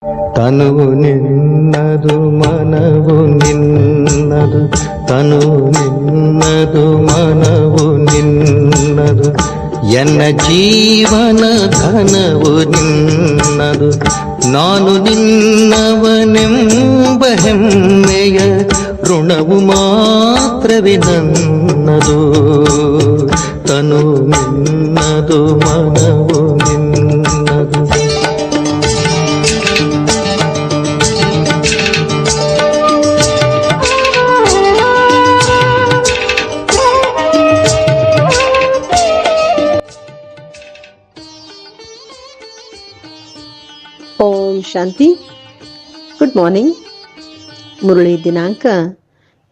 ತನುವು ನಿನ್ನದು ಮನವು ನಿನ್ನದು, ತನುವು ನಿನ್ನದು ಮನವು ನಿನ್ನದು, ಎನ್ನ ಜೀವನ ಘನವು ನಿನ್ನದು. ನಾನು ನಿನ್ನವನೆಂಬ ಹೆಮ್ಮೆಯ ಋಣವು ಮಾತ್ರವೇ ನನ್ನದು. ತನು ನಿನ್ನದು ಮನವು ನಿನ್ನದು. ಓಂ ಶಾಂತಿ. Good morning. ಮುರಳಿ ದಿನಾಂಕ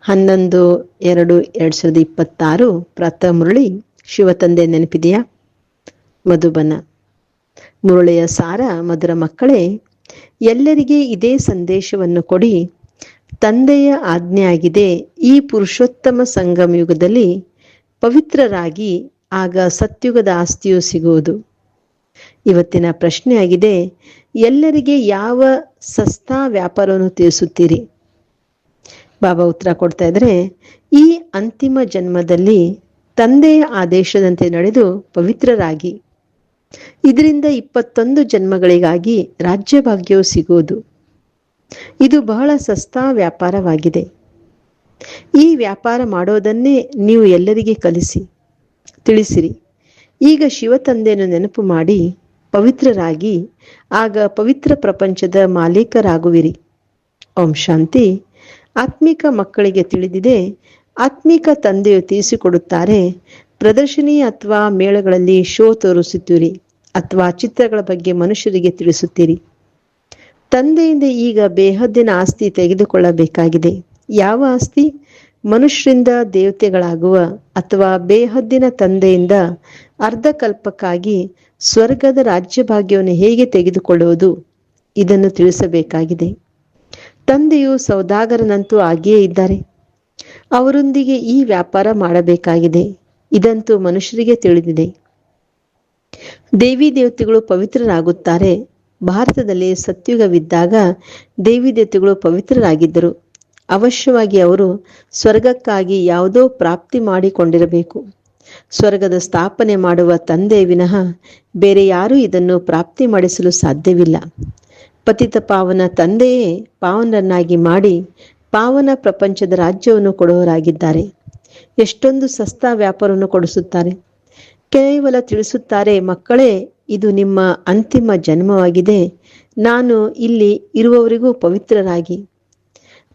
11/2/2026. ಪ್ರಾತಃ ಮುರಳಿ ಶಿವತಂದೆ ನೆನಪಿದೆಯಾ? ಮಧುಬನ. ಮುರಳಿಯ ಸಾರ: ಮಧುರ ಮಕ್ಕಳೇ, ಎಲ್ಲರಿಗೆ ಇದೇ ಸಂದೇಶವನ್ನು ಕೊಡಿ. ತಂದೆಯ ಆಜ್ಞೆ ಆಗಿದೆ, ಈ ಪುರುಷೋತ್ತಮ ಸಂಗಮ ಯುಗದಲ್ಲಿ ಪವಿತ್ರರಾಗಿ, ಆಗ ಸತ್ಯುಗದ ಆಸ್ತಿಯು ಸಿಗುವುದು. ಇವತ್ತಿನ ಪ್ರಶ್ನೆಯಾಗಿದೆ, ಎಲ್ಲರಿಗೆ ಯಾವ ಸಸ್ತಾ ವ್ಯಾಪಾರವನ್ನು ತಿಳಿಸುತ್ತೀರಿ? ಬಾಬಾ ಉತ್ತರ ಕೊಡ್ತಾ ಇದ್ರೆ, ಈ ಅಂತಿಮ ಜನ್ಮದಲ್ಲಿ ತಂದೆಯ ಆದೇಶದಂತೆ ನಡೆದು ಪವಿತ್ರರಾಗಿ, ಇದರಿಂದ 21 ಜನ್ಮಗಳಿಗಾಗಿ ರಾಜ್ಯಭಾಗ್ಯವು ಸಿಗುವುದು. ಇದು ಬಹಳ ಸಸ್ತಾ ವ್ಯಾಪಾರವಾಗಿದೆ. ಈ ವ್ಯಾಪಾರ ಮಾಡೋದನ್ನೇ ನೀವು ಎಲ್ಲರಿಗೆ ತಿಳಿಸಿರಿ. ಈಗ ಶಿವತಂದೆಯನ್ನು ನೆನಪು ಮಾಡಿ ಪವಿತ್ರರಾಗಿ, ಆಗ ಪವಿತ್ರ ಪ್ರಪಂಚದ ಮಾಲೀಕರಾಗುವಿರಿ. ಓಂ ಶಾಂತಿ. ಆತ್ಮಿಕ ಮಕ್ಕಳಿಗೆ ತಿಳಿದಿದೆ, ಆತ್ಮಿಕ ತಂದೆಯು ತಿಳಿಸಿಕೊಡುತ್ತಾರೆ. ಪ್ರದರ್ಶನಿ ಅಥವಾ ಮೇಳಗಳಲ್ಲಿ ಶೋ ತೋರಿಸುತ್ತೀರಿ ಅಥವಾ ಚಿತ್ರಗಳ ಬಗ್ಗೆ ಮನುಷ್ಯರಿಗೆ ತಿಳಿಸುತ್ತೀರಿ. ತಂದೆಯಿಂದ ಈಗ ಬೇಹದ್ದಿನ ಆಸ್ತಿ ತೆಗೆದುಕೊಳ್ಳಬೇಕಾಗಿದೆ. ಯಾವ ಆಸ್ತಿ? ಮನುಷ್ಯರಿಂದ ದೇವತೆಗಳಾಗುವ ಅಥವಾ ಬೇಹದ್ದಿನ ತಂದೆಯಿಂದ ಅರ್ಧಕಲ್ಪಕ್ಕಾಗಿ ಸ್ವರ್ಗದ ರಾಜ್ಯಭಾಗ್ಯವನ್ನು ಹೇಗೆ ತೆಗೆದುಕೊಳ್ಳುವುದು, ಇದನ್ನು ತಿಳಿಸಬೇಕಾಗಿದೆ. ತಂದೆಯು ಸೌದಾಗರನಂತೂ ಆಗಿಯೇ ಇದ್ದಾರೆ. ಅವರೊಂದಿಗೆ ಈ ವ್ಯಾಪಾರ ಮಾಡಬೇಕಾಗಿದೆ. ಇದಂತೂ ಮನುಷ್ಯರಿಗೆ ತಿಳಿದಿದೆ. ದೇವಿ ದೇವತೆಗಳು ಪವಿತ್ರರಾಗುತ್ತಾರೆ. ಭಾರತದಲ್ಲಿ ಸತ್ಯುಗವಿದ್ದಾಗ ದೇವಿ ದೇವತೆಗಳು ಪವಿತ್ರರಾಗಿದ್ದರು. ಅವಶ್ಯವಾಗಿ ಅವರು ಸ್ವರ್ಗಕ್ಕಾಗಿ ಯಾವುದೋ ಪ್ರಾಪ್ತಿ ಮಾಡಿಕೊಂಡಿರಬೇಕು. ಸ್ವರ್ಗದ ಸ್ಥಾಪನೆ ಮಾಡುವ ತಂದೆ ವಿನಃ ಬೇರೆ ಯಾರೂ ಇದನ್ನು ಪ್ರಾಪ್ತಿ ಮಾಡಿಸಲು ಸಾಧ್ಯವಿಲ್ಲ. ಪತಿತ ಪಾವನ ತಂದೆಯೇ ಪಾವನರನ್ನಾಗಿ ಮಾಡಿ ಪಾವನ ಪ್ರಪಂಚದ ರಾಜ್ಯವನ್ನು ಕೊಡುವವರಾಗಿದ್ದಾರೆ. ಎಷ್ಟೊಂದು ಸಸ್ತಾ ವ್ಯಾಪಾರವನ್ನು ಕೊಡಿಸುತ್ತಾರೆ. ಕೇವಲ ತಿಳಿಸುತ್ತಾರೆ, ಮಕ್ಕಳೇ, ಇದು ನಿಮ್ಮ ಅಂತಿಮ ಜನ್ಮವಾಗಿದೆ. ನಾನು ಇಲ್ಲಿ ಇರುವವರಿಗೂ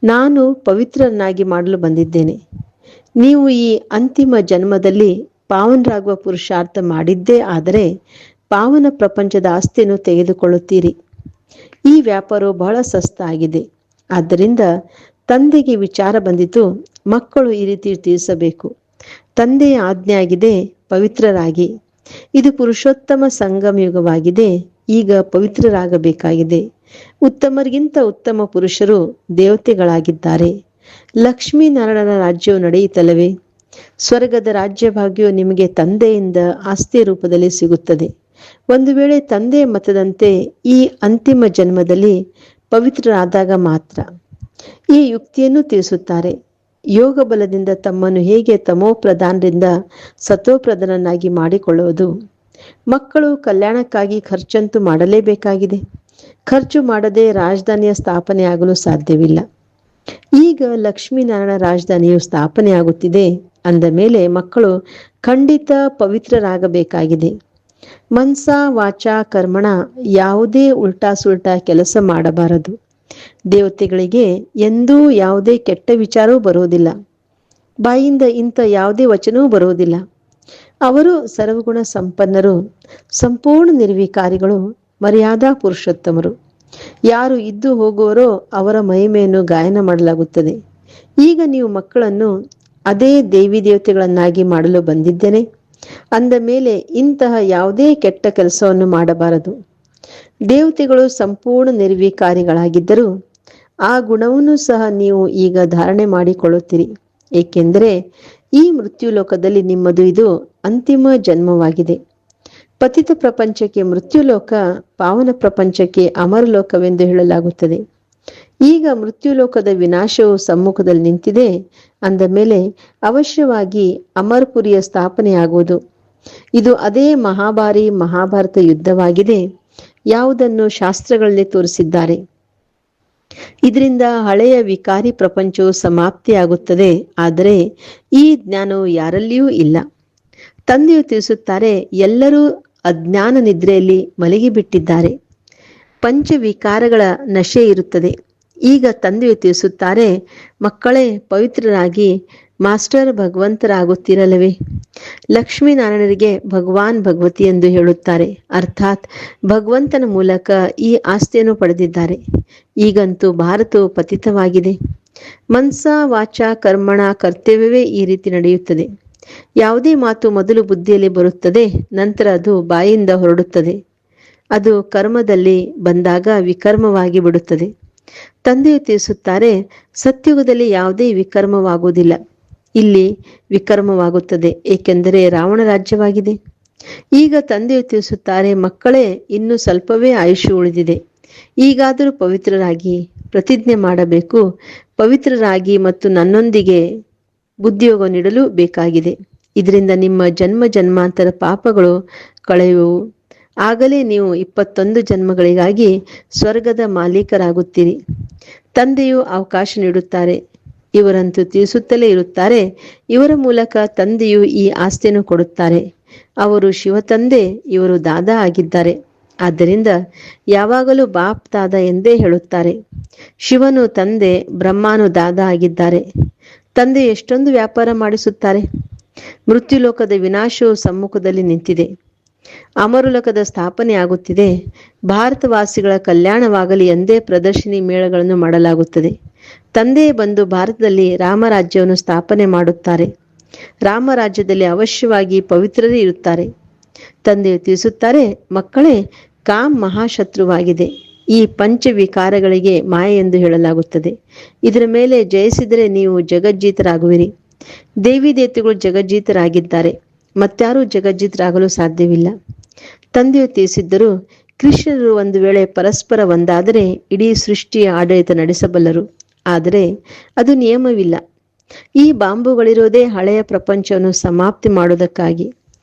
ನಾನು ಪವಿತ್ರರನ್ನಾಗಿ ಮಾಡಲು ಬಂದಿದ್ದೇನೆ. ನೀವು ಈ ಅಂತಿಮ ಜನ್ಮದಲ್ಲಿ ಪಾವನರಾಗುವ ಪುರುಷಾರ್ಥ ಮಾಡಿದ್ದೇ ಆದರೆ ಪಾವನ ಪ್ರಪಂಚದ ಆಸ್ತಿಯನ್ನು ತೆಗೆದುಕೊಳ್ಳುತ್ತೀರಿ. ಈ ವ್ಯಾಪಾರವು ಬಹಳ ಸಸ್ತ ಆಗಿದೆ. ಆದ್ದರಿಂದ ತಂದೆಗೆ ವಿಚಾರ ಬಂದಿತು, ಮಕ್ಕಳು ಈ ರೀತಿ ತಿಳಿಸಬೇಕು. ತಂದೆಯ ಆಜ್ಞೆ ಆಗಿದೆ, ಪವಿತ್ರರಾಗಿ. ಇದು ಪುರುಷೋತ್ತಮ ಸಂಗಮ ಯುಗವಾಗಿದೆ. ಈಗ ಪವಿತ್ರರಾಗಬೇಕಾಗಿದೆ. ಉತ್ತಮರಿಗಿಂತ ಉತ್ತಮ ಪುರುಷರು ದೇವತೆಗಳಾಗಿದ್ದಾರೆ. ಲಕ್ಷ್ಮೀನಾರಾಯಣನ ರಾಜ್ಯವು ನಡೆಯುತ್ತಲ್ಲವೇ? ಸ್ವರ್ಗದ ರಾಜ್ಯಭಾಗ್ಯವು ನಿಮಗೆ ತಂದೆಯಿಂದ ಆಸ್ತಿ ರೂಪದಲ್ಲಿ ಸಿಗುತ್ತದೆ. ಒಂದು ವೇಳೆ ತಂದೆಯ ಮತದಂತೆ ಈ ಅಂತಿಮ ಜನ್ಮದಲ್ಲಿ ಪವಿತ್ರರಾದಾಗ ಮಾತ್ರ. ಈ ಯುಕ್ತಿಯನ್ನು ತಿಳಿಸುತ್ತಾರೆ. ಯೋಗ ಬಲದಿಂದ ತಮ್ಮನ್ನು ಹೇಗೆ ತಮೋಪ್ರಧಾನರಿಂದ ಸತೋಪ್ರಧಾನನಾಗಿ ಮಾಡಿಕೊಳ್ಳುವುದು. ಮಕ್ಕಳು ಕಲ್ಯಾಣಕ್ಕಾಗಿ ಖರ್ಚಂತೂ ಮಾಡಲೇಬೇಕಾಗಿದೆ. ಖರ್ಚು ಮಾಡದೆ ರಾಜಧಾನಿಯ ಸ್ಥಾಪನೆ ಆಗಲು ಸಾಧ್ಯವಿಲ್ಲ. ಈಗ ಲಕ್ಷ್ಮೀನಾರಾಯಣ ರಾಜಧಾನಿಯು ಸ್ಥಾಪನೆಯಾಗುತ್ತಿದೆ ಅಂದ ಮೇಲೆ ಮಕ್ಕಳು ಖಂಡಿತ ಪವಿತ್ರರಾಗಬೇಕಾಗಿದೆ. ಮನ್ಸ ವಾಚ ಕರ್ಮಣ ಯಾವುದೇ ಉಲ್ಟಾ ಸುಲ್ಟಾ ಕೆಲಸ ಮಾಡಬಾರದು. ದೇವತೆಗಳಿಗೆ ಎಂದೂ ಯಾವುದೇ ಕೆಟ್ಟ ವಿಚಾರವೂ ಬರುವುದಿಲ್ಲ. ಬಾಯಿಂದ ಇಂಥ ಯಾವುದೇ ವಚನವೂ ಬರುವುದಿಲ್ಲ. ಅವರು ಸರ್ವಗುಣ ಸಂಪನ್ನರು, ಸಂಪೂರ್ಣ ನಿರ್ವಿಕಾರಿಗಳು, ಮರ್ಯಾದಾ ಪುರುಷೋತ್ತಮರು. ಯಾರು ಇದ್ದು ಹೋಗುವರೋ ಅವರ ಮಹಿಮೆಯನ್ನು ಗಾಯನ ಮಾಡಲಾಗುತ್ತದೆ. ಈಗ ನೀವು ಮಕ್ಕಳನ್ನು ಅದೇ ದೇವಿ ದೇವತೆಗಳನ್ನಾಗಿ ಮಾಡಲು ಬಂದಿದ್ದೇನೆ ಅಂದ ಮೇಲೆ ಇಂತಹ ಯಾವುದೇ ಕೆಟ್ಟ ಕೆಲಸವನ್ನು ಮಾಡಬಾರದು. ದೇವತೆಗಳು ಸಂಪೂರ್ಣ ನಿರ್ವಿಕಾರಿಗಳಾಗಿದ್ದರೂ ಆ ಗುಣವನ್ನು ಸಹ ನೀವು ಈಗ ಧಾರಣೆ ಮಾಡಿಕೊಳ್ಳುತ್ತೀರಿ. ಏಕೆಂದರೆ ಈ ಮೃತ್ಯು ಲೋಕದಲ್ಲಿ ನಿಮ್ಮದು ಇದು ಅಂತಿಮ ಜನ್ಮವಾಗಿದೆ. ಪತಿತ ಪ್ರಪಂಚಕ್ಕೆ ಮೃತ್ಯುಲೋಕ, ಪಾವನ ಪ್ರಪಂಚಕ್ಕೆ ಅಮರಲೋಕವೆಂದು ಹೇಳಲಾಗುತ್ತದೆ. ಈಗ ಮೃತ್ಯುಲೋಕದ ವಿನಾಶವು ಸಮ್ಮುಖದಲ್ಲಿ ನಿಂತಿದೆ ಅಂದ ಮೇಲೆ ಅವಶ್ಯವಾಗಿ ಅಮರಪುರಿಯ ಸ್ಥಾಪನೆಯಾಗುವುದು. ಇದು ಅದೇ ಮಹಾಭಾರಿ ಮಹಾಭಾರತ ಯುದ್ಧವಾಗಿದೆ, ಯಾವುದನ್ನು ಶಾಸ್ತ್ರಗಳಲ್ಲಿ ತೋರಿಸಿದ್ದಾರೆ. ಇದರಿಂದ ಹಳೆಯ ವಿಕಾರಿ ಪ್ರಪಂಚವು ಸಮಾಪ್ತಿಯಾಗುತ್ತದೆ. ಆದರೆ ಈ ಜ್ಞಾನವು ಯಾರಲ್ಲಿಯೂ ಇಲ್ಲ. ತಂದೆಯು ತಿಳಿಸುತ್ತಾರೆ, ಎಲ್ಲರೂ ಅಜ್ಞಾನ ನಿದ್ರೆಯಲ್ಲಿ ಮಲಗಿಬಿಟ್ಟಿದ್ದಾರೆ. ಪಂಚವಿಕಾರಗಳ ನಶೆ ಇರುತ್ತದೆ. ಈಗ ತಂದೆಯು ತಿಳಿಸುತ್ತಾರೆ, ಮಕ್ಕಳೇ ಪವಿತ್ರರಾಗಿ ಮಾಸ್ಟರ್ ಭಗವಂತರಾಗುತ್ತಿರಲವೇ. ಲಕ್ಷ್ಮೀನಾರಾಯಣರಿಗೆ ಭಗವಾನ್ ಭಗವತಿ ಎಂದು ಹೇಳುತ್ತಾರೆ. ಅರ್ಥಾತ್ ಭಗವಂತನ ಮೂಲಕ ಈ ಆಸ್ತಿಯನ್ನು ಪಡೆದಿದ್ದಾರೆ. ಈಗಂತೂ ಭಾರತವು ಪತಿತವಾಗಿದೆ. ಮನ್ಸ ವಾಚ ಕರ್ಮಣ ಕರ್ತವ್ಯವೇ ಈ ರೀತಿ ನಡೆಯುತ್ತದೆ. ಯಾವುದೇ ಮಾತು ಮೊದಲು ಬುದ್ಧಿಯಲ್ಲಿ ಬರುತ್ತದೆ, ನಂತರ ಅದು ಬಾಯಿಂದ ಹೊರಡುತ್ತದೆ. ಅದು ಕರ್ಮದಲ್ಲಿ ಬಂದಾಗ ವಿಕರ್ಮವಾಗಿ ಬಿಡುತ್ತದೆ. ತಂದೆಯು ತಿಳಿಸುತ್ತಾರೆ, ಸತ್ಯುಗದಲ್ಲಿ ಯಾವುದೇ ವಿಕರ್ಮವಾಗುವುದಿಲ್ಲ, ಇಲ್ಲಿ ವಿಕರ್ಮವಾಗುತ್ತದೆ, ಏಕೆಂದರೆ ರಾವಣ ರಾಜ್ಯವಾಗಿದೆ. ಈಗ ತಂದೆಯು ತಿಳಿಸುತ್ತಾರೆ, ಮಕ್ಕಳೇ ಇನ್ನು ಸ್ವಲ್ಪವೇ ಆಯುಷ್ಯ ಉಳಿದಿದೆ. ಈಗಾದರೂ ಪವಿತ್ರರಾಗಿ ಪ್ರತಿಜ್ಞೆ ಮಾಡಬೇಕು. ಪವಿತ್ರರಾಗಿ ಮತ್ತು ನನ್ನೊಂದಿಗೆ ಬುದ್ಧಿಯೋಗ ನೀಡಲು ಬೇಕಾಗಿದೆ. ಇದರಿಂದ ನಿಮ್ಮ ಜನ್ಮ ಜನ್ಮಾಂತರ ಪಾಪಗಳು ಕಳೆಯುವು. ಆಗಲೇ ನೀವು 21 ಜನ್ಮಗಳಿಗಾಗಿ ಸ್ವರ್ಗದ ಮಾಲೀಕರಾಗುತ್ತೀರಿ. ತಂದೆಯು ಅವಕಾಶ ನೀಡುತ್ತಾರೆ. ಇವರಂತೂ ತಿಳಿಸುತ್ತಲೇ ಇರುತ್ತಾರೆ. ಇವರ ಮೂಲಕ ತಂದೆಯು ಈ ಆಸ್ತಿಯನ್ನು ಕೊಡುತ್ತಾರೆ. ಅವರು ಶಿವತಂದೆ, ಇವರು ದಾದಾ ಆಗಿದ್ದಾರೆ. ಆದ್ದರಿಂದ ಯಾವಾಗಲೂ ಬಾಪ್ ದಾದಾ ಎಂದೇ ಹೇಳುತ್ತಾರೆ. ಶಿವನು ತಂದೆ, ಬ್ರಹ್ಮನು ದಾದಾ ಆಗಿದ್ದಾರೆ. ತಂದೆ ಎಷ್ಟೊಂದು ವ್ಯಾಪಾರ ಮಾಡಿಸುತ್ತಾರೆ. ಮೃತ್ಯುಲೋಕದ ವಿನಾಶವು ಸಮ್ಮುಖದಲ್ಲಿ ನಿಂತಿದೆ. ಅಮರುಲೋಕದ ಸ್ಥಾಪನೆ ಆಗುತ್ತಿದೆ. ಭಾರತವಾಸಿಗಳ ಕಲ್ಯಾಣವಾಗಲಿ ಎಂದೇ ಪ್ರದರ್ಶನಿ ಮೇಳಗಳನ್ನು ಮಾಡಲಾಗುತ್ತದೆ. ತಂದೆಯೇ ಬಂದು ಭಾರತದಲ್ಲಿ ರಾಮರಾಜ್ಯವನ್ನು ಸ್ಥಾಪನೆ ಮಾಡುತ್ತಾರೆ. ರಾಮರಾಜ್ಯದಲ್ಲಿ ಅವಶ್ಯವಾಗಿ ಪವಿತ್ರರೇ ಇರುತ್ತಾರೆ. ತಂದೆಯು ತಿಳಿಸುತ್ತಾರೆ, ಮಕ್ಕಳೇ ಕಾಮ್ ಮಹಾಶತ್ರುವಾಗಿದೆ. ಈ ಪಂಚವಿಕಾರಗಳಿಗೆ ಮಾಯೆ ಎಂದು ಹೇಳಲಾಗುತ್ತದೆ. ಇದರ ಮೇಲೆ ಜಯಿಸಿದರೆ ನೀವು ಜಗಜ್ಜೀತರಾಗುವಿರಿ. ದೇವಿ ದೇವತೆಗಳು ಜಗಜ್ಜೀತರಾಗಿದ್ದಾರೆ. ಮತ್ತಾರೂ ಜಗಜ್ಜೀತರಾಗಲು ಸಾಧ್ಯವಿಲ್ಲ. ತಂದೆಯು ತಿಳಿಸಿದ್ದರು, ಕೃಷ್ಣರು ಒಂದು ವೇಳೆ ಪರಸ್ಪರ ಒಂದಾದರೆ ಇಡೀ ಸೃಷ್ಟಿಯ ಆಡಳಿತ ನಡೆಸಬಲ್ಲರು. ಆದರೆ ಅದು ನಿಯಮವಿಲ್ಲ. ಈ ಬಾಂಬುಗಳಿರೋದೇ ಹಳೆಯ ಪ್ರಪಂಚವನ್ನು ಸಮಾಪ್ತಿ ಮಾಡುವುದಕ್ಕಾಗಿ.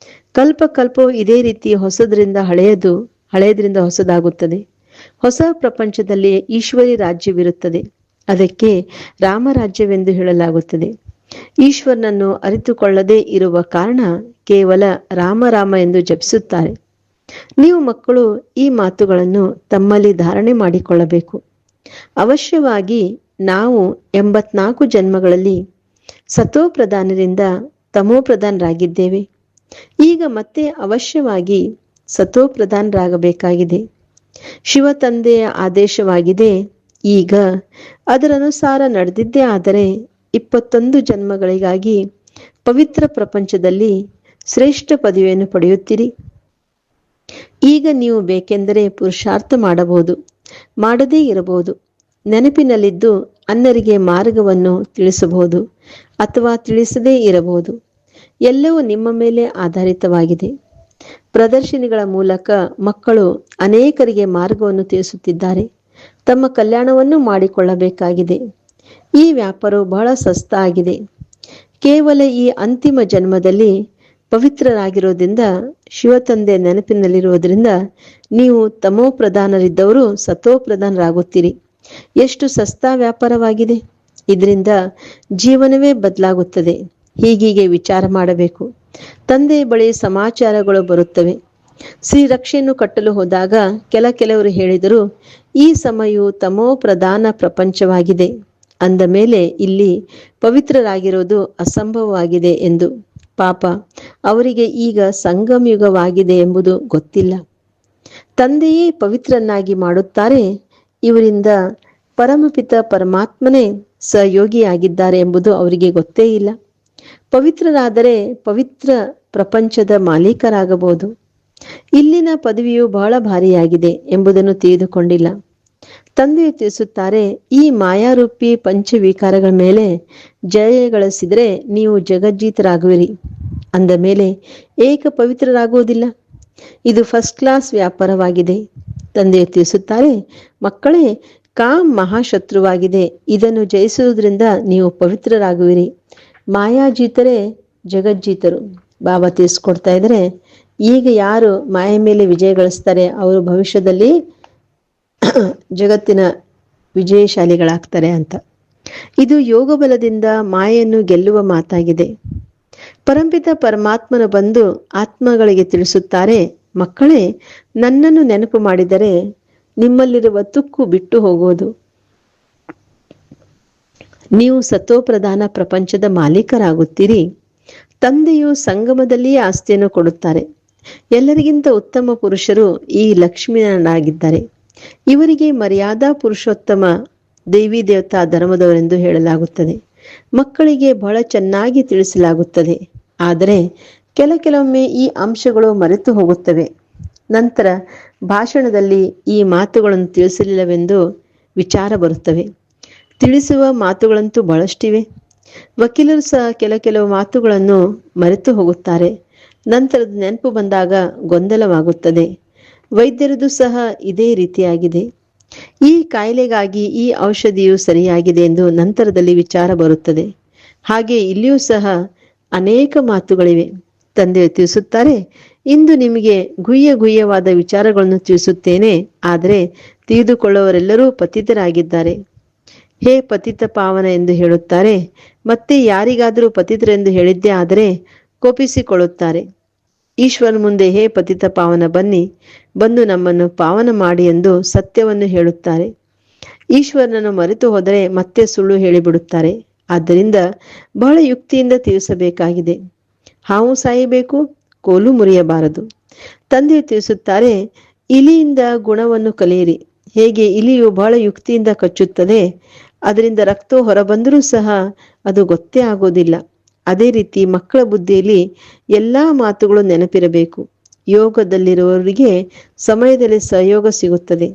ಕಲ್ಪ ಕಲ್ಪವು ಇದೇ ರೀತಿ ಹೊಸದರಿಂದ ಹಳೆಯದು, ಹಳೆಯದರಿಂದ ಹೊಸದಾಗುತ್ತದೆ. ಹೊಸ ಪ್ರಪಂಚದಲ್ಲಿ ಈಶ್ವರಿ ರಾಜ್ಯವಿರುತ್ತದೆ. ಅದಕ್ಕೆ ರಾಮರಾಜ್ಯವೆಂದು ಹೇಳಲಾಗುತ್ತದೆ. ಈಶ್ವರನನ್ನು ಅರಿತುಕೊಳ್ಳದೇ ಇರುವ ಕಾರಣ ಕೇವಲ ರಾಮ ರಾಮ ಎಂದು ಜಪಿಸುತ್ತಾರೆ. ನೀವು ಮಕ್ಕಳು ಈ ಮಾತುಗಳನ್ನು ತಮ್ಮಲ್ಲಿ ಧಾರಣೆ ಮಾಡಿಕೊಳ್ಳಬೇಕು. ಅವಶ್ಯವಾಗಿ ನಾವು 84 ಜನ್ಮಗಳಲ್ಲಿ ಸತೋಪ್ರಧಾನರಿಂದ ತಮೋಪ್ರಧಾನರಾಗಿದ್ದೇವೆ. ಈಗ ಮತ್ತೆ ಅವಶ್ಯವಾಗಿ ಸತೋಪ್ರಧಾನರಾಗಬೇಕಾಗಿದೆ. ಶಿವ ತಂದೆಯ ಆದೇಶವಾಗಿದೆ. ಈಗ ಅದರನುಸಾರ ನಡೆದಿದ್ದೇ ಆದರೆ 21 ಜನ್ಮಗಳಿಗಾಗಿ ಪವಿತ್ರ ಪ್ರಪಂಚದಲ್ಲಿ ಶ್ರೇಷ್ಠ ಪದವಿಯನ್ನು ಪಡೆಯುತ್ತೀರಿ. ಈಗ ನೀವು ಬೇಕೆಂದರೆ ಪುರುಷಾರ್ಥ ಮಾಡಬಹುದು, ಮಾಡದೇ ಇರಬಹುದು. ನೆನಪಿನಲ್ಲಿದ್ದು ಅನ್ಯರಿಗೆ ಮಾರ್ಗವನ್ನು ತಿಳಿಸಬಹುದು ಅಥವಾ ತಿಳಿಸದೇ ಇರಬಹುದು. ಎಲ್ಲವೂ ನಿಮ್ಮ ಮೇಲೆ ಆಧಾರಿತವಾಗಿದೆ. ಪ್ರದರ್ಶನಿಗಳ ಮೂಲಕ ಮಕ್ಕಳು ಅನೇಕರಿಗೆ ಮಾರ್ಗವನ್ನು ತಿಳಿಸುತ್ತಿದ್ದಾರೆ. ತಮ್ಮ ಕಲ್ಯಾಣವನ್ನು ಮಾಡಿಕೊಳ್ಳಬೇಕಾಗಿದೆ. ಈ ವ್ಯಾಪಾರವು ಬಹಳ ಸಸ್ತ ಆಗಿದೆ. ಕೇವಲ ಈ ಅಂತಿಮ ಜನ್ಮದಲ್ಲಿ ಪವಿತ್ರರಾಗಿರೋದ್ರಿಂದ, ಶಿವತಂದೆ ನೆನಪಿನಲ್ಲಿರುವುದರಿಂದ ನೀವು ತಮೋ ಪ್ರಧಾನರಿದ್ದವರು ಸತೋಪ್ರಧಾನರಾಗುತ್ತೀರಿ. ಎಷ್ಟು ಸಸ್ತಾ ವ್ಯಾಪಾರವಾಗಿದೆ. ಇದರಿಂದ ಜೀವನವೇ ಬದಲಾಗುತ್ತದೆ. ಹೀಗೀಗೆ ವಿಚಾರ ಮಾಡಬೇಕು. ತಂದೆಯ ಬಳಿ ಸಮಾಚಾರಗಳು ಬರುತ್ತವೆ. ಶ್ರೀರಕ್ಷೆಯನ್ನು ಕಟ್ಟಲು ಹೋದಾಗ ಕೆಲವರು ಹೇಳಿದರು, ಈ ಸಮಯವು ತಮೋ ಪ್ರಧಾನ ಪ್ರಪಂಚವಾಗಿದೆ. ಅಂದ ಮೇಲೆ ಇಲ್ಲಿ ಪವಿತ್ರರಾಗಿರೋದು ಅಸಂಭವವಾಗಿದೆ ಎಂದು. ಪಾಪ, ಅವರಿಗೆ ಈಗ ಸಂಗಮಯುಗವಾಗಿದೆ ಎಂಬುದು ಗೊತ್ತಿಲ್ಲ. ತಂದೆಯೇ ಪವಿತ್ರನಾಗಿ ಮಾಡುತ್ತಾರೆ. ಇವರಿಂದ ಪರಮಪಿತ ಪರಮಾತ್ಮನೇ ಸಹಯೋಗಿಯಾಗಿದ್ದಾರೆ ಎಂಬುದು ಅವರಿಗೆ ಗೊತ್ತೇ ಇಲ್ಲ. ಪವಿತ್ರರಾದರೆ ಪವಿತ್ರ ಪ್ರಪಂಚದ ಮಾಲೀಕರಾಗಬಹುದು. ಇಲ್ಲಿನ ಪದವಿಯು ಬಹಳ ಭಾರಿಯಾಗಿದೆ ಎಂಬುದನ್ನು ತಿಳಿದುಕೊಂಡಿಲ್ಲ. ತಂದೆಯು ತಿಳಿಸುತ್ತಾರೆ, ಈ ಮಾಯಾರೂಪಿ ಪಂಚವಿಕಾರಗಳ ಮೇಲೆ ಜಯ ಗಳಿಸಿದರೆ ನೀವು ಜಗಜ್ಜೀತರಾಗುವಿರಿ. ಅಂದ ಮೇಲೆ ಏಕ ಪವಿತ್ರರಾಗುವುದಿಲ್ಲ. ಇದು ಫಸ್ಟ್ ಕ್ಲಾಸ್ ವ್ಯಾಪಾರವಾಗಿದೆ. ತಂದೆಯು ತಿಳಿಸುತ್ತಾರೆ, ಮಕ್ಕಳೇ, ಕಾಮ್ ಮಹಾಶತ್ರುವಾಗಿದೆ. ಇದನ್ನು ಜಯಿಸುವುದರಿಂದ ನೀವು ಪವಿತ್ರರಾಗುವಿರಿ. ಮಾಯಾಜೀತರೇ ಜಗಜ್ಜೀತರು. ಬಾಬಾ ತಿಳಿಸ್ಕೊಡ್ತಾ ಇದ್ರೆ, ಈಗ ಯಾರು ಮಾಯ ಮೇಲೆ ವಿಜಯ ಗಳಿಸ್ತಾರೆ ಅವರು ಭವಿಷ್ಯದಲ್ಲಿ ಜಗತ್ತಿನ ವಿಜಯಶಾಲಿಗಳಾಗ್ತಾರೆ ಅಂತ. ಇದು ಯೋಗ ಬಲದಿಂದ ಮಾಯೆಯನ್ನು ಗೆಲ್ಲುವ ಮಾತಾಗಿದೆ. ಪರಂಪಿತ ಪರಮಾತ್ಮನ ಬಂದು ಆತ್ಮಗಳಿಗೆ ತಿಳಿಸುತ್ತಾರೆ, ಮಕ್ಕಳೇ, ನನ್ನನ್ನು ನೆನಪು ಮಾಡಿದರೆ ನಿಮ್ಮಲ್ಲಿರುವ ತುಕ್ಕು ಬಿಟ್ಟು ಹೋಗುವುದು. ನೀವು ಸತೋಪ್ರಧಾನ ಪ್ರಪಂಚದ ಮಾಲೀಕರಾಗುತ್ತೀರಿ. ತಂದೆಯು ಸಂಗಮದಲ್ಲಿಯೇ ಆಸ್ತಿಯನ್ನು ಕೊಡುತ್ತಾರೆ. ಎಲ್ಲರಿಗಿಂತ ಉತ್ತಮ ಪುರುಷರು ಈ ಲಕ್ಷ್ಮೀನಾರಾಯಣರಾಗಿದ್ದಾರೆ. ಇವರಿಗೆ ಮರ್ಯಾದಾ ಪುರುಷೋತ್ತಮ ದೇವಿ ದೇವತಾ ಧರ್ಮದವರೆಂದು ಹೇಳಲಾಗುತ್ತದೆ. ಮಕ್ಕಳಿಗೆ ಬಹಳ ಚೆನ್ನಾಗಿ ತಿಳಿಸಲಾಗುತ್ತದೆ. ಆದರೆ ಕೆಲವೊಮ್ಮೆ ಈ ಅಂಶಗಳು ಮರೆತು ಹೋಗುತ್ತವೆ. ನಂತರ ಭಾಷಣದಲ್ಲಿ ಈ ಮಾತುಗಳನ್ನು ತಿಳಿಸಲಿಲ್ಲವೆಂದು ವಿಚಾರ ಬರುತ್ತವೆ. ತಿಳಿಸುವ ಮಾತುಗಳಂತೂ ಬಹಳಷ್ಟಿವೆ. ವಕೀಲರು ಸಹ ಕೆಲವು ಮಾತುಗಳನ್ನು ಮರೆತು ಹೋಗುತ್ತಾರೆ. ನಂತರದ ನೆನಪು ಬಂದಾಗ ಗೊಂದಲವಾಗುತ್ತದೆ. ವೈದ್ಯರದು ಸಹ ಇದೇ ರೀತಿಯಾಗಿದೆ. ಈ ಕಾಯಿಲೆಗಾಗಿ ಈ ಔಷಧಿಯು ಸರಿಯಾಗಿದೆ ಎಂದು ನಂತರದಲ್ಲಿ ವಿಚಾರ ಬರುತ್ತದೆ. ಹಾಗೆ ಇಲ್ಲಿಯೂ ಸಹ ಅನೇಕ ಮಾತುಗಳಿವೆ. ತಂದೆಯು ತಿಳಿಸುತ್ತಾರೆ, ಇಂದು ನಿಮಗೆ ಗುಹ್ಯವಾದ ವಿಚಾರಗಳನ್ನು ತಿಳಿಸುತ್ತೇನೆ. ಆದರೆ ತಿಳಿದುಕೊಳ್ಳುವವರೆಲ್ಲರೂ ಪತಿತರಾಗಿದ್ದಾರೆ. ಹೇ ಪತಿತ ಪಾವನ ಎಂದು ಹೇಳುತ್ತಾರೆ. ಮತ್ತೆ ಯಾರಿಗಾದರೂ ಪತಿತರೆಂದು ಹೇಳಿದ್ದೇ ಆದರೆ ಕೋಪಿಸಿಕೊಳ್ಳುತ್ತಾರೆ. ಈಶ್ವರ ಮುಂದೆ, ಹೇ ಪತಿತ ಪಾವನ, ಬಂದು ನಮ್ಮನ್ನು ಪಾವನ ಮಾಡಿ ಎಂದು ಸತ್ಯವನ್ನು ಹೇಳುತ್ತಾರೆ. ಈಶ್ವರನನ್ನು ಮರೆತು ಹೋದರೆ ಮತ್ತೆ ಸುಳ್ಳು ಹೇಳಿಬಿಡುತ್ತಾರೆ. ಆದ್ದರಿಂದ ಬಹಳ ಯುಕ್ತಿಯಿಂದ ತಿಳಿಸಬೇಕಾಗಿದೆ. ಹಾವು ಸಾಯಬೇಕು, ಕೋಲು ಮುರಿಯಬಾರದು. ತಂದೆಯು ತಿಳಿಸುತ್ತಾರೆ, ಇಲಿಯಿಂದ ಗುಣವನ್ನು ಕಲಿಯಿರಿ. ಹೇಗೆ ಇಲಿಯು ಬಹಳ ಯುಕ್ತಿಯಿಂದ ಕಚ್ಚುತ್ತದೆ, ಅದರಿಂದ ರಕ್ತವು ಹೊರಬಂದರೂ ಸಹ ಅದು ಗೊತ್ತೇ ಆಗೋದಿಲ್ಲ. ಅದೇ ರೀತಿ ಮಕ್ಕಳ ಬುದ್ಧಿಯಲ್ಲಿ ಎಲ್ಲಾ ಮಾತುಗಳು ನೆನಪಿರಬೇಕು. ಯೋಗದಲ್ಲಿರುವವರಿಗೆ ಸಮಯದಲ್ಲಿ ಸಹಯೋಗ ಸಿಗುತ್ತದೆ.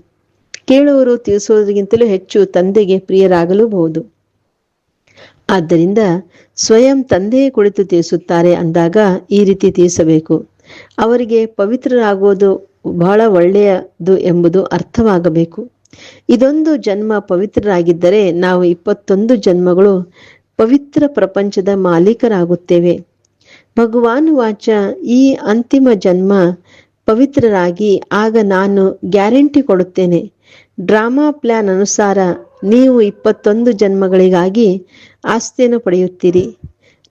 ಕೇಳುವರು ತಿಳಿಸುವುದಕ್ಕಿಂತಲೂ ಹೆಚ್ಚು ತಂದೆಗೆ ಪ್ರಿಯರಾಗಲೂಬಹುದು. ಆದ್ದರಿಂದ ಸ್ವಯಂ ತಂದೆಯೇ ಕುಳಿತು ತಿಳಿಸುತ್ತಾರೆ ಅಂದಾಗ ಈ ರೀತಿ ತಿಳಿಸಬೇಕು. ಅವರಿಗೆ ಪವಿತ್ರರಾಗುವುದು ಬಹಳ ಒಳ್ಳೆಯದು ಎಂಬುದು ಅರ್ಥವಾಗಬೇಕು. ಇದೊಂದು ಜನ್ಮ ಪವಿತ್ರರಾಗಿದ್ದರೆ ನಾವು 21 ಜನ್ಮಗಳು ಪವಿತ್ರ ಪ್ರಪಂಚದ ಮಾಲೀಕರಾಗುತ್ತೇವೆ. ಭಗವಾನ್ ವಾಚ, ಈ ಅಂತಿಮ ಜನ್ಮ ಪವಿತ್ರರಾಗಿ ಆಗ ನಾನು ಗ್ಯಾರಂಟಿ ಕೊಡುತ್ತೇನೆ. ಡ್ರಾಮಾ ಪ್ಲಾನ್ ಅನುಸಾರ ನೀವು 21 ಜನ್ಮಗಳಿಗಾಗಿ ಆಸ್ತಿಯನ್ನು ಪಡೆಯುತ್ತೀರಿ.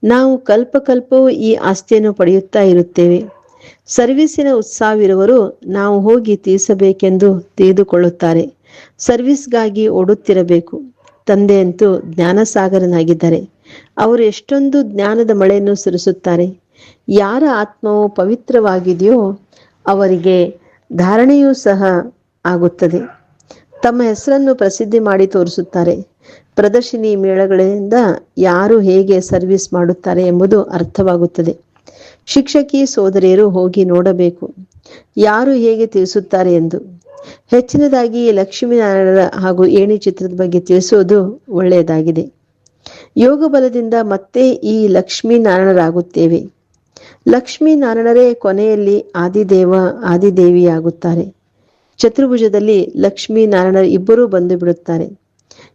ನಾವು ಕಲ್ಪವೂ ಈ ಆಸ್ತಿಯನ್ನು ಪಡೆಯುತ್ತಾ ಇರುತ್ತೇವೆ. ಸರ್ವಿಸಿನ ಉತ್ಸಾಹವಿರುವರು ನಾವು ಹೋಗಿ ತಿಳಿಸಬೇಕೆಂದು ತಿಳಿದುಕೊಳ್ಳುತ್ತಾರೆ. ಸರ್ವಿಸ್ಗಾಗಿ ಓಡುತ್ತಿರಬೇಕು. ತಂದೆಯಂತೂ ಜ್ಞಾನಸಾಗರನಾಗಿದ್ದಾರೆ. ಅವರು ಎಷ್ಟೊಂದು ಜ್ಞಾನದ ಮಳೆಯನ್ನು ಸುರಿಸುತ್ತಾರೆ. ಯಾರ ಆತ್ಮವು ಪವಿತ್ರವಾಗಿದೆಯೋ ಅವರಿಗೆ ಧಾರಣೆಯೂ ಸಹ ಆಗುತ್ತದೆ. ತಮ್ಮ ಹೆಸರನ್ನು ಪ್ರಸಿದ್ಧಿ ಮಾಡಿ ತೋರಿಸುತ್ತಾರೆ. ಪ್ರದರ್ಶಿನಿ ಮೇಳಗಳಿಂದ ಯಾರು ಹೇಗೆ ಸರ್ವಿಸ್ ಮಾಡುತ್ತಾರೆ ಎಂಬುದು ಅರ್ಥವಾಗುತ್ತದೆ. ಶಿಕ್ಷಕಿ ಸೋದರಿಯರು ಹೋಗಿ ನೋಡಬೇಕು ಯಾರು ಹೇಗೆ ತಿಳಿಸುತ್ತಾರೆ ಎಂದು. ಹೆಚ್ಚಿನದಾಗಿ ಲಕ್ಷ್ಮೀನಾರಾಯಣರ ಹಾಗೂ ಏಣಿ ಚಿತ್ರದ ಬಗ್ಗೆ ತಿಳಿಸುವುದು ಒಳ್ಳೆಯದಾಗಿದೆ. ಯೋಗ ಬಲದಿಂದ ಮತ್ತೆ ಈ ಲಕ್ಷ್ಮೀನಾರಾಯಣರಾಗುತ್ತೇವೆ. ಲಕ್ಷ್ಮೀನಾರಾಯಣರೇ ಕೊನೆಯಲ್ಲಿ ಆದಿದೇವ ಆದಿದೇವಿಯಾಗುತ್ತಾರೆ. ಚತುರ್ಭುಜದಲ್ಲಿ ಲಕ್ಷ್ಮೀನಾರಾಯಣರು ಇಬ್ಬರೂ ಬಂದು ಬಿಡುತ್ತಾರೆ.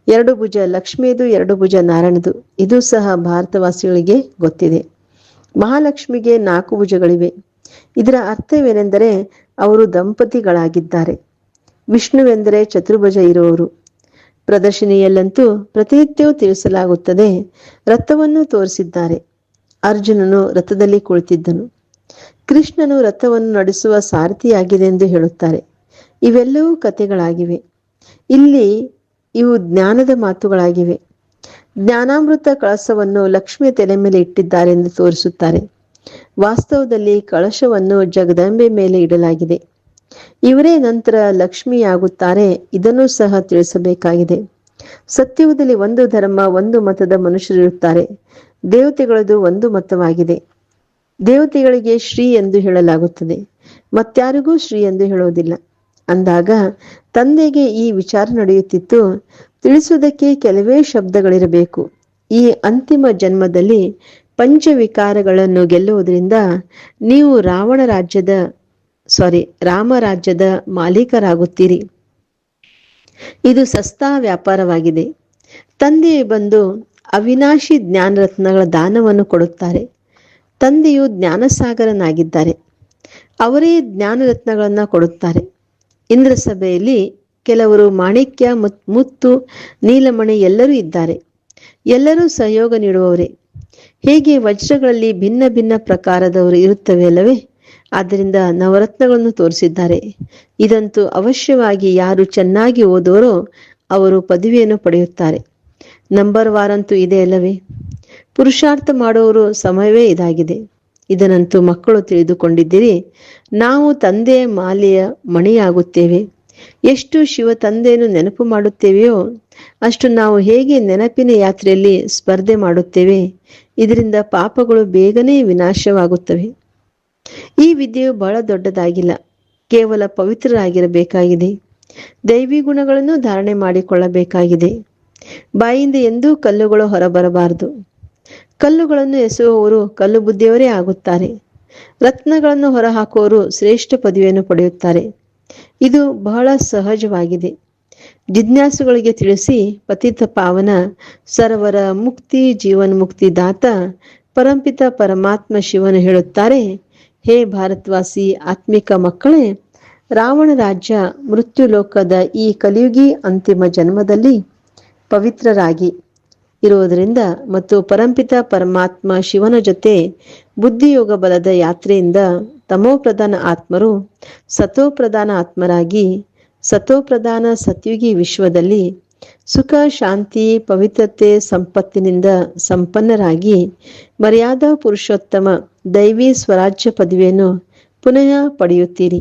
2 ಭುಜ ಲಕ್ಷ್ಮಿಯದು, 2 ಭುಜ ನಾರಾಯಣದು. ಇದು ಸಹ ಭಾರತವಾಸಿಗಳಿಗೆ ಗೊತ್ತಿದೆ. ಮಹಾಲಕ್ಷ್ಮಿಗೆ 4 ಭುಜಗಳಿವೆ. ಇದರ ಅರ್ಥವೇನೆಂದರೆ ಅವರು ದಂಪತಿಗಳಾಗಿದ್ದಾರೆ. ವಿಷ್ಣುವೆಂದರೆ ಚತುರ್ಭುಜ ಇರುವವರು. ಪ್ರದರ್ಶಿನಿಯಲ್ಲಂತೂ ಪ್ರತಿನಿತ್ಯವೂ ತಿಳಿಸಲಾಗುತ್ತದೆ. ರಥವನ್ನು ತೋರಿಸಿದ್ದಾರೆ. ಅರ್ಜುನನು ರಥದಲ್ಲಿ ಕುಳಿತಿದ್ದನು. ಕೃಷ್ಣನು ರಥವನ್ನು ನಡೆಸುವ ಸಾರಥಿಯಾಗಿದೆ ಎಂದು ಹೇಳುತ್ತಾರೆ. ಇವೆಲ್ಲವೂ ಕಥೆಗಳಾಗಿವೆ. ಇಲ್ಲಿ ಇವು ಜ್ಞಾನದ ಮಾತುಗಳಾಗಿವೆ. ಜ್ಞಾನಾಮೃತ ಕಳಸವನ್ನು ಲಕ್ಷ್ಮಿಯ ತಲೆ ಮೇಲೆ ಇಟ್ಟಿದ್ದಾರೆ ಎಂದು ತೋರಿಸುತ್ತಾರೆ. ವಾಸ್ತವದಲ್ಲಿ ಕಳಶವನ್ನು ಜಗದಂಬೆ ಮೇಲೆ ಇಡಲಾಗಿದೆ. ಇವರೇ ನಂತರ ಲಕ್ಷ್ಮಿಯಾಗುತ್ತಾರೆ. ಇದನ್ನು ಸಹ ತಿಳಿಸಬೇಕಾಗಿದೆ. ಸತ್ಯುಗದಲ್ಲಿ ಒಂದು ಧರ್ಮ, ಒಂದು ಮತದ ಮನುಷ್ಯರಿರುತ್ತಾರೆ. ದೇವತೆಗಳದು ಒಂದು ಮತವಾಗಿದೆ. ದೇವತೆಗಳಿಗೆ ಶ್ರೀ ಎಂದು ಹೇಳಲಾಗುತ್ತದೆ, ಮತ್ಯಾರಿಗೂ ಶ್ರೀ ಎಂದು ಹೇಳುವುದಿಲ್ಲ. ಅಂದಾಗ ತಂದೆಗೆ ಈ ವಿಚಾರ ನಡೆಯುತ್ತಿತ್ತು. ತಿಳಿಸುವುದಕ್ಕೆ ಕೆಲವೇ ಶಬ್ದಗಳಿರಬೇಕು. ಈ ಅಂತಿಮ ಜನ್ಮದಲ್ಲಿ ಪಂಚವಿಕಾರಗಳನ್ನು ಗೆಲ್ಲುವುದರಿಂದ ನೀವು ರಾವಣ ರಾಜ್ಯದ ರಾಮರಾಜ್ಯದ ಮಾಲೀಕರಾಗುತ್ತೀರಿ. ಇದು ಸಸ್ತಾ ವ್ಯಾಪಾರವಾಗಿದೆ. ತಂದೆಯು ಬಂದು ಅವಿನಾಶಿ ಜ್ಞಾನರತ್ನಗಳ ದಾನವನ್ನು ಕೊಡುತ್ತಾರೆ. ತಂದೆಯು ಜ್ಞಾನಸಾಗರನಾಗಿದ್ದಾರೆ. ಅವರೇ ಜ್ಞಾನರತ್ನಗಳನ್ನು ಕೊಡುತ್ತಾರೆ. ಇಂದ್ರ ಸಭೆಯಲ್ಲಿ ಕೆಲವರು ಮಾಣಿಕ್ಯ, ಮುತ್ತು, ನೀಲಮಣಿ ಎಲ್ಲರೂ ಇದ್ದಾರೆ. ಎಲ್ಲರೂ ಸಹಯೋಗ ನೀಡುವವರೇ. ಹೇಗೆ ವಜ್ರಗಳಲ್ಲಿ ಭಿನ್ನ ಭಿನ್ನ ಪ್ರಕಾರದವರು ಇರುತ್ತವೆ ಅಲ್ಲವೇ? ಆದ್ದರಿಂದ ನವರತ್ನಗಳನ್ನು ತೋರಿಸಿದ್ದಾರೆ. ಇದಂತೂ ಅವಶ್ಯವಾಗಿ ಯಾರು ಚೆನ್ನಾಗಿ ಓದುವರೋ ಅವರು ಪದವಿಯನ್ನು ಪಡೆಯುತ್ತಾರೆ. ನಂಬರ್ ವಾರಂತೂ ಇದೆ ಅಲ್ಲವೇ? ಪುರುಷಾರ್ಥ ಮಾಡುವವರು ಸಮಯವೇ ಇದಾಗಿದೆ. ಇದನ್ನಂತೂ ಮಕ್ಕಳು ತಿಳಿದುಕೊಂಡಿದ್ದೀರಿ. ನಾವು ತಂದೆಯ ಮಾಲೆಯ ಮಣಿಯಾಗುತ್ತೇವೆ. ಎಷ್ಟು ಶಿವ ತಂದೆಯನ್ನು ನೆನಪು ಮಾಡುತ್ತೇವೆಯೋ ಅಷ್ಟು ನಾವು ಹೇಗೆ ನೆನಪಿನ ಯಾತ್ರೆಯಲ್ಲಿ ಸ್ಪರ್ಧೆ ಮಾಡುತ್ತೇವೆ. ಇದರಿಂದ ಪಾಪಗಳು ಬೇಗನೆ ವಿನಾಶವಾಗುತ್ತವೆ. ಈ ವಿದ್ಯೆಯು ಬಹಳ ದೊಡ್ಡದಾಗಿಲ್ಲ. ಕೇವಲ ಪವಿತ್ರರಾಗಿರಬೇಕಾಗಿದೆ. ದೈವಿ ಗುಣಗಳನ್ನು ಧಾರಣೆ ಮಾಡಿಕೊಳ್ಳಬೇಕಾಗಿದೆ. ಬಾಯಿಂದ ಎಂದೂ ಕಲ್ಲುಗಳು ಹೊರಬರಬಾರದು. ಕಲ್ಲುಗಳನ್ನು ಎಸೆಯುವವರು ಕಲ್ಲು ಬುದ್ಧಿಯವರೇ ಆಗುತ್ತಾರೆ. ರತ್ನಗಳನ್ನು ಹೊರಹಾಕುವವರು ಶ್ರೇಷ್ಠ ಪದವಿಯನ್ನು ಪಡೆಯುತ್ತಾರೆ. ಇದು ಬಹಳ ಸಹಜವಾಗಿದೆ. ಜಿಜ್ಞಾಸುಗಳಿಗೆ ತಿಳಿಸಿ ಪತಿತ ಪಾವನ ಸರ್ವರ ಮುಕ್ತಿ ಜೀವನ್ಮುಕ್ತಿ ದಾತ ಪರಂಪಿತ ಪರಮಾತ್ಮ ಶಿವನು ಹೇಳುತ್ತಾರೆ, ಹೇ ಭಾರತವಾಸಿ ಆತ್ಮಿಕ ಮಕ್ಕಳೇ, ರಾವಣ ರಾಜ್ಯ ಮೃತ್ಯು ಲೋಕದ ಈ ಕಲಿಯುಗಿ ಅಂತಿಮ ಜನ್ಮದಲ್ಲಿ ಪವಿತ್ರರಾಗಿ ಇರುವುದರಿಂದ ಮತ್ತು ಪರಂಪಿತ ಪರಮಾತ್ಮ ಶಿವನ ಜೊತೆ ಬುದ್ಧಿಯೋಗ ಬಲದ ಯಾತ್ರೆಯಿಂದ ತಮೋಪ್ರಧಾನ ಆತ್ಮರು ಸತೋಪ್ರಧಾನ ಆತ್ಮರಾಗಿ ಸತೋಪ್ರಧಾನ ಸತ್ಯುಗಿ ವಿಶ್ವದಲ್ಲಿ ಸುಖ ಶಾಂತಿ ಪವಿತ್ರತೆ ಸಂಪತ್ತಿನಿಂದ ಸಂಪನ್ನರಾಗಿ ಮರ್ಯಾದಾ ಪುರುಷೋತ್ತಮ ದೈವಿ ಸ್ವರಾಜ್ಯ ಪದವಿಯನ್ನು ಪುನಃ ಪಡೆಯುತ್ತೀರಿ.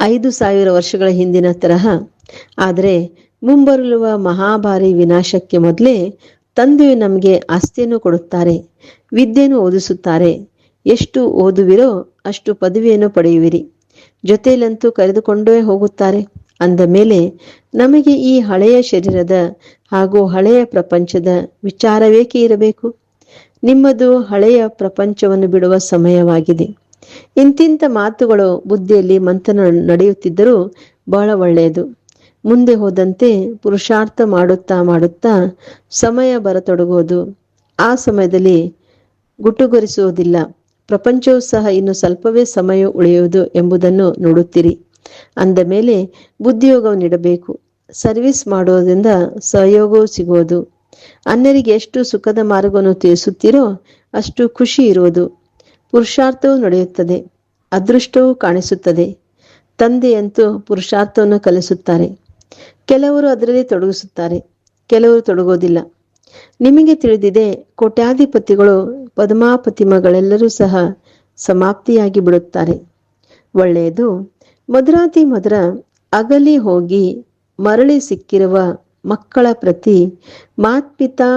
5,000 ವರ್ಷಗಳ ಹಿಂದಿನ ತರಹ. ಆದರೆ ಮುಂಬರಲಿರುವ ಮಹಾಭಾರಿ ವಿನಾಶಕ್ಕೆ ಮೊದಲೇ ತಂದೆಯು ನಮಗೆ ಆಸ್ತಿಯನ್ನು ಕೊಡುತ್ತಾರೆ, ವಿದ್ಯೆಯನ್ನು ಓದಿಸುತ್ತಾರೆ. ಎಷ್ಟು ಓದುವಿರೋ ಅಷ್ಟು ಪದವಿಯನ್ನು ಪಡೆಯುವಿರಿ. ಜೊತೆಯಲ್ಲಂತೂ ಕರೆದುಕೊಂಡೇ ಹೋಗುತ್ತಾರೆ. ಅಂದ ಮೇಲೆ ನಮಗೆ ಈ ಹಳೆಯ ಶರೀರದ ಹಾಗೂ ಹಳೆಯ ಪ್ರಪಂಚದ ವಿಚಾರವೇಕೆ ಇರಬೇಕು? ನಿಮ್ಮದು ಹಳೆಯ ಪ್ರಪಂಚವನ್ನು ಬಿಡುವ ಸಮಯವಾಗಿದೆ. ಇಂತಿಂಥ ಮಾತುಗಳು ಬುದ್ಧಿಯಲ್ಲಿ ಮಂಥನ ನಡೆಯುತ್ತಿದ್ದರೂ ಬಹಳ ಒಳ್ಳೆಯದು. ಮುಂದೆ ಹೋದಂತೆ ಪುರುಷಾರ್ಥ ಮಾಡುತ್ತಾ ಮಾಡುತ್ತಾ ಸಮಯ ಬರತೊಡಗುವುದು. ಆ ಸಮಯದಲ್ಲಿ ಗುಟ್ಟುಗೊರಿಸುವುದಿಲ್ಲ. ಪ್ರಪಂಚವೂ ಸಹ ಇನ್ನು ಸ್ವಲ್ಪವೇ ಸಮಯ ಉಳಿಯುವುದು ಎಂಬುದನ್ನು ನೋಡುತ್ತೀರಿ. ಅಂದ ಮೇಲೆ ಬುದ್ಧಿಯೋಗವನ್ನು ನೀಡಬೇಕು. ಸರ್ವಿಸ್ ಮಾಡುವುದರಿಂದ ಸಹಯೋಗವೂ ಸಿಗುವುದು. ಅನ್ಯರಿಗೆ ಎಷ್ಟು ಸುಖದ ಮಾರ್ಗವನ್ನು ತಿಳಿಸುತ್ತೀರೋ ಅಷ್ಟು ಖುಷಿ ಇರುವುದು. ಪುರುಷಾರ್ಥವೂ ನಡೆಯುತ್ತದೆ, ಅದೃಷ್ಟವೂ ಕಾಣಿಸುತ್ತದೆ. ತಂದೆಯಂತೂ ಪುರುಷಾರ್ಥವನ್ನು ಕಲಿಸುತ್ತಾರೆ. ಕೆಲವರು ಅದರಲ್ಲಿ ತೊಡಗಿಸುತ್ತಾರೆ, ಕೆಲವರು ತೊಡಗೋದಿಲ್ಲ. ನಿಮಗೆ ತಿಳಿದಿದೆ, ಕೋಟ್ಯಾಧಿಪತಿಗಳು ಪದ್ಮಾಪತಿಮಗಳೆಲ್ಲರೂ ಸಹ ಸಮಾಪ್ತಿಯಾಗಿ ಬಿಡುತ್ತಾರೆ. ಒಳ್ಳೆಯದು. ಮಧುರಾತಿ ಮಧುರ ಅಗಲಿ ಹೋಗಿ ಮರಳಿ ಸಿಕ್ಕಿರುವ ಮಕ್ಕಳ ಪ್ರತಿ ಮಾತ್ಪಿತಾ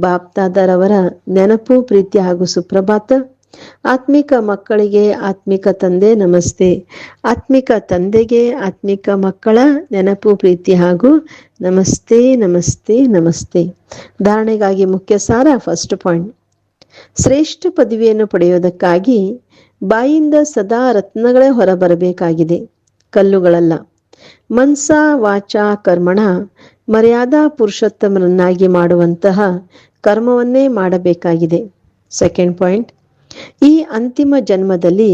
ಬಾಪ್ತಾದರವರ ನೆನಪು ಪ್ರೀತಿ ಹಾಗೂ ಸುಪ್ರಭಾತ. ಆತ್ಮಿಕ ಮಕ್ಕಳಿಗೆ ಆತ್ಮಿಕ ತಂದೆ ನಮಸ್ತೆ. ಆತ್ಮಿಕ ತಂದೆಗೆ ಆತ್ಮಿಕ ಮಕ್ಕಳ ನೆನಪು ಪ್ರೀತಿ ಹಾಗೂ ನಮಸ್ತೆ ನಮಸ್ತೆ ನಮಸ್ತೆ. ಧಾರಣೆಗಾಗಿ ಮುಖ್ಯ ಸಾರ. ಫಸ್ಟ್ ಪಾಯಿಂಟ್, ಶ್ರೇಷ್ಠ ಪದವಿಯನ್ನು ಪಡೆಯುವುದಕ್ಕಾಗಿ ಬಾಯಿಂದ ಸದಾ ರತ್ನಗಳೇ ಹೊರಬರಬೇಕಾಗಿದೆ, ಕಲ್ಲುಗಳಲ್ಲ. ಮನ್ಸ ವಾಚ ಕರ್ಮಣ ಮರ್ಯಾದಾ ಪುರುಷೋತ್ತಮರನ್ನಾಗಿ ಮಾಡುವಂತಹ ಕರ್ಮವನ್ನೇ ಮಾಡಬೇಕಾಗಿದೆ. ಸೆಕೆಂಡ್ ಪಾಯಿಂಟ್, ಈ ಅಂತಿಮ ಜನ್ಮದಲ್ಲಿ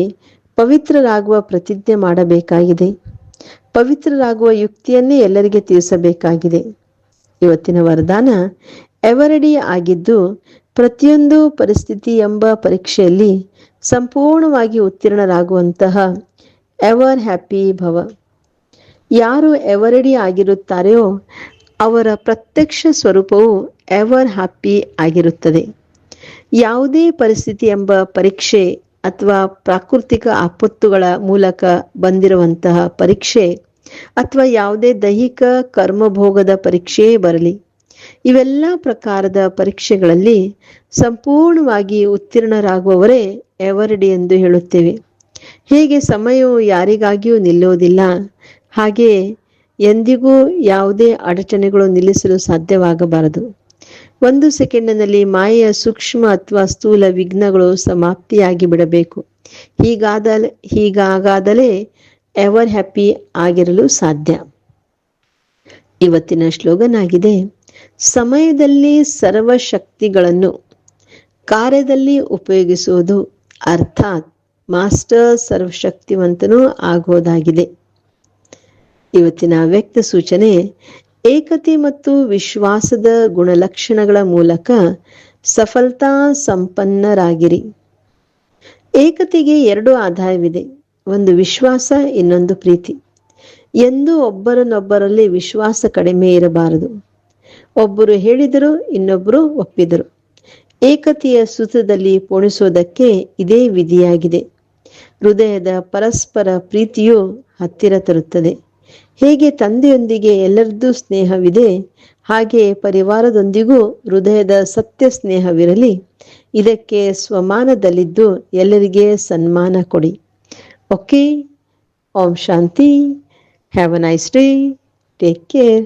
ಪವಿತ್ರರಾಗುವ ಪ್ರತಿಜ್ಞೆ ಮಾಡಬೇಕಾಗಿದೆ. ಪವಿತ್ರರಾಗುವ ಯುಕ್ತಿಯನ್ನೇ ಎಲ್ಲರಿಗೆ ತಿಳಿಸಬೇಕಾಗಿದೆ. ಇವತ್ತಿನ ವರದಾನ ಎವರಡಿ ಆಗಿದ್ದು ಪ್ರತಿಯೊಂದು ಪರಿಸ್ಥಿತಿ ಎಂಬ ಪರೀಕ್ಷೆಯಲ್ಲಿ ಸಂಪೂರ್ಣವಾಗಿ ಉತ್ತೀರ್ಣರಾಗುವಂತಹ ಎವರ್ ಹ್ಯಾಪಿ ಭವ. ಯಾರು ಎವರಡಿ ಆಗಿರುತ್ತಾರೆಯೋ ಅವರ ಪ್ರತ್ಯಕ್ಷ ಸ್ವರೂಪವು ಎವರ್ ಹ್ಯಾಪಿ ಆಗಿರುತ್ತದೆ. ಯಾವುದೇ ಪರಿಸ್ಥಿತಿ ಎಂಬ ಪರೀಕ್ಷೆ ಅಥವಾ ಪ್ರಾಕೃತಿಕ ಆಪತ್ತುಗಳ ಮೂಲಕ ಬಂದಿರುವಂತಹ ಪರೀಕ್ಷೆ ಅಥವಾ ಯಾವುದೇ ದೈಹಿಕ ಕರ್ಮಭೋಗದ ಪರೀಕ್ಷೆಯೇ ಬರಲಿ, ಇವೆಲ್ಲ ಪ್ರಕಾರದ ಪರೀಕ್ಷೆಗಳಲ್ಲಿ ಸಂಪೂರ್ಣವಾಗಿ ಉತ್ತೀರ್ಣರಾಗುವವರೇ ಎವರಡಿ ಎಂದು ಹೇಳುತ್ತೇವೆ. ಹೇಗೆ ಸಮಯವು ಯಾರಿಗಾಗಿಯೂ ನಿಲ್ಲುವುದಿಲ್ಲ, ಹಾಗೆಯೇ ಎಂದಿಗೂ ಯಾವುದೇ ಅಡಚಣೆಗಳು ನಿಲ್ಲಿಸಲು ಸಾಧ್ಯವಾಗಬಾರದು. 1 ಸೆಕೆಂಡಿನಲ್ಲಿ ಮಾಯೆಯ ಸೂಕ್ಷ್ಮ ಅಥವಾ ಸ್ಥೂಲ ವಿಘ್ನಗಳು ಸಮಾಪ್ತಿಯಾಗಿ ಬಿಡಬೇಕು. ಹೀಗಾಗಾದಲೇ ಎವರ್ ಹ್ಯಾಪಿ ಆಗಿರಲು ಸಾಧ್ಯ. ಇವತ್ತಿನ ಸ್ಲೋಗನ್ ಆಗಿದೆ, ಸಮಯದಲ್ಲಿ ಸರ್ವಶಕ್ತಿಗಳನ್ನು ಕಾರ್ಯದಲ್ಲಿ ಉಪಯೋಗಿಸುವುದು ಅರ್ಥಾತ್ ಮಾಸ್ಟರ್ ಸರ್ವಶಕ್ತಿವಂತನೂ ಆಗೋದಾಗಿದೆ. ಇವತ್ತಿನ ವ್ಯಕ್ತ ಸೂಚನೆ, ಏಕತೆ ಮತ್ತು ವಿಶ್ವಾಸದ ಗುಣಲಕ್ಷಣಗಳ ಮೂಲಕ ಸಫಲತಾ ಸಂಪನ್ನರಾಗಿರಿ. ಏಕತೆಗೆ 2 ಆದಾಯವಿದೆ, ಒಂದು ವಿಶ್ವಾಸ, ಇನ್ನೊಂದು ಪ್ರೀತಿ. ಎಂದೂ ಒಬ್ಬರನ್ನೊಬ್ಬರಲ್ಲಿ ವಿಶ್ವಾಸ ಕಡಿಮೆ ಇರಬಾರದು. ಒಬ್ಬರು ಹೇಳಿದರು, ಇನ್ನೊಬ್ಬರು ಒಪ್ಪಿದರು. ಏಕತೆಯ ಸೂತ್ರದಲ್ಲಿ ಪೋಣಿಸೋದಕ್ಕೆ ಇದೇ ವಿಧಿಯಾಗಿದೆ. ಹೃದಯದ ಪರಸ್ಪರ ಪ್ರೀತಿಯು ಹತ್ತಿರ ತರುತ್ತದೆ. ಹೇಗೆ ತಂದೆಯೊಂದಿಗೆ ಎಲ್ಲರದ್ದು ಸ್ನೇಹವಿದೆ, ಹಾಗೆ ಪರಿವಾರದೊಂದಿಗೂ ಹೃದಯದ ಸತ್ಯ ಸ್ನೇಹವಿರಲಿ. ಇದಕ್ಕೆ ಸ್ವಮಾನದಲ್ಲಿದ್ದು ಎಲ್ಲರಿಗೆ ಸನ್ಮಾನ ಕೊಡಿ. Okay. Om Shanti. Have a nice day. Take care.